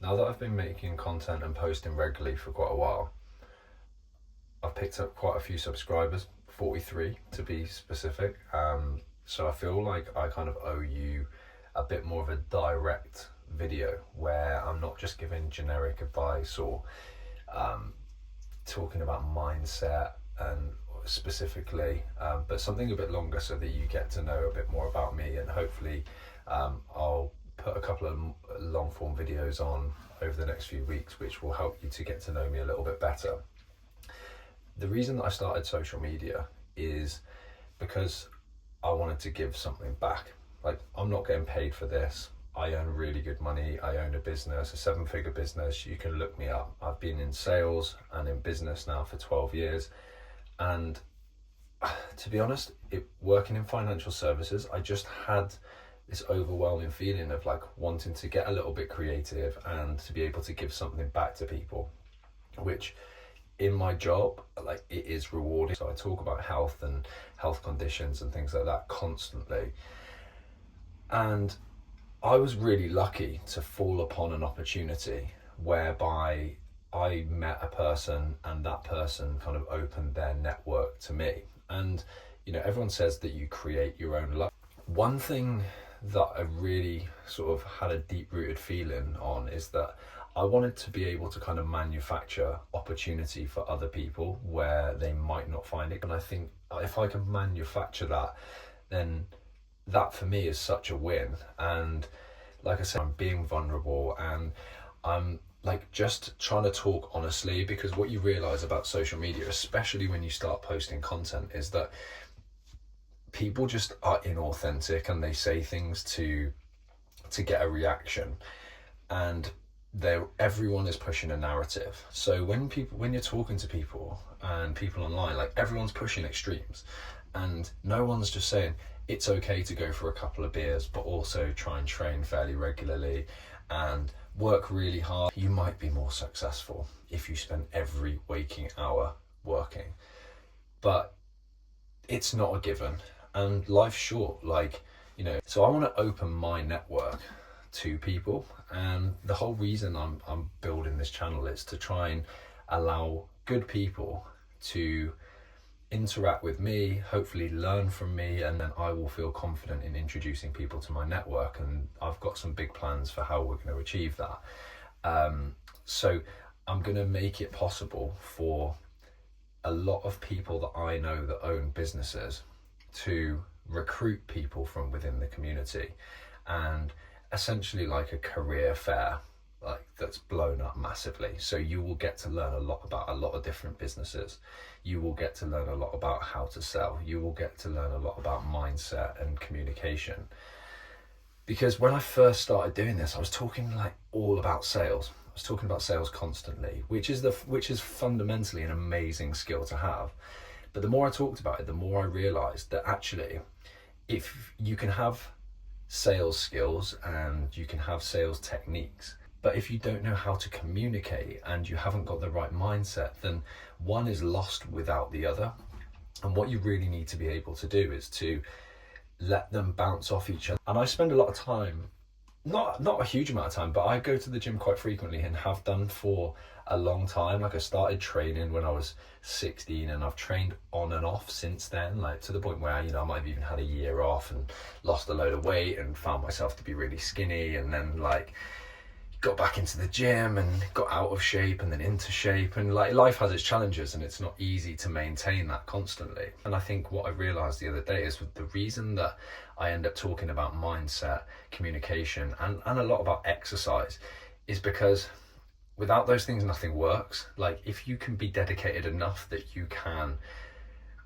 Now that I've been making content and posting regularly for quite a while, I've picked up quite a few subscribers, 43 to be specific. So I feel like I kind of owe you a bit more of a direct video where I'm not just giving generic advice or talking about mindset and specifically, but something a bit longer so that you get to know a bit more about me, and hopefully I'll put a couple of long form videos on over the next few weeks which will help you to get to know me a little bit better. The reason that I started social media is because I wanted to give something back. Like, I'm not getting paid for this. I earn really good money. I own a business, a 7-figure business. You can look me up. I've been in sales and in business now for 12 years. And to be honest, working in financial services, I just had this overwhelming feeling of like wanting to get a little bit creative and to be able to give something back to people, which in my job, like, it is rewarding. So I talk about health and health conditions and things like that constantly. And I was really lucky to fall upon an opportunity whereby I met a person and that person kind of opened their network to me. And, you know, everyone says that you create your own luck. One thing that I really sort of had a deep rooted feeling on is that I wanted to be able to kind of manufacture opportunity for other people where they might not find it. And I think if I can manufacture that, then that for me is such a win. And like I said, I'm being vulnerable and I'm like just trying to talk honestly, because what you realize about social media, especially when you start posting content, is that people just are inauthentic and they say things to get a reaction, and everyone is pushing a narrative. So when you're talking to people and people online, like, everyone's pushing extremes and no one's just saying it's okay to go for a couple of beers but also try and train fairly regularly and work really hard. You might be more successful if you spend every waking hour working, but it's not a given and life's short, like, you know. So I want to open my network to people, and the whole reason I'm building this channel is to try and allow good people to interact with me, hopefully learn from me, and then I will feel confident in introducing people to my network. And I've got some big plans for how we're going to achieve that. So I'm going to make it possible for a lot of people that I know that own businesses to recruit people from within the community, and essentially like a career fair, like, that's blown up massively. So you will get to learn a lot about a lot of different businesses. You will get to learn a lot about how to sell. You will get to learn a lot about mindset and communication. Because when I first started doing this, I was talking like all about sales. I was talking about sales constantly, which is fundamentally an amazing skill to have. But the more I talked about it, the more I realized that actually, if you can have sales skills and you can have sales techniques, but if you don't know how to communicate and you haven't got the right mindset, then one is lost without the other. And what you really need to be able to do is to let them bounce off each other. And I spend a lot of time, not a huge amount of time, but I go to the gym quite frequently and have done for a long time. Like, I started training when I was 16 and I've trained on and off since then, like, to the point where, you know, I might have even had a year off and lost a load of weight and found myself to be really skinny, and then like got back into the gym and got out of shape and then into shape. And like, life has its challenges and it's not easy to maintain that constantly. And I think what I realized the other day is the reason that I end up talking about mindset, communication, and a lot about exercise is because without those things, nothing works. Like, if you can be dedicated enough that you can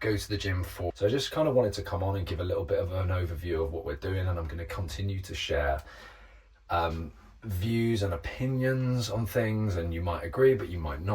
go to the gym for. So I just kind of wanted to come on and give a little bit of an overview of what we're doing, and I'm going to continue to share views and opinions on things, and you might agree but you might not.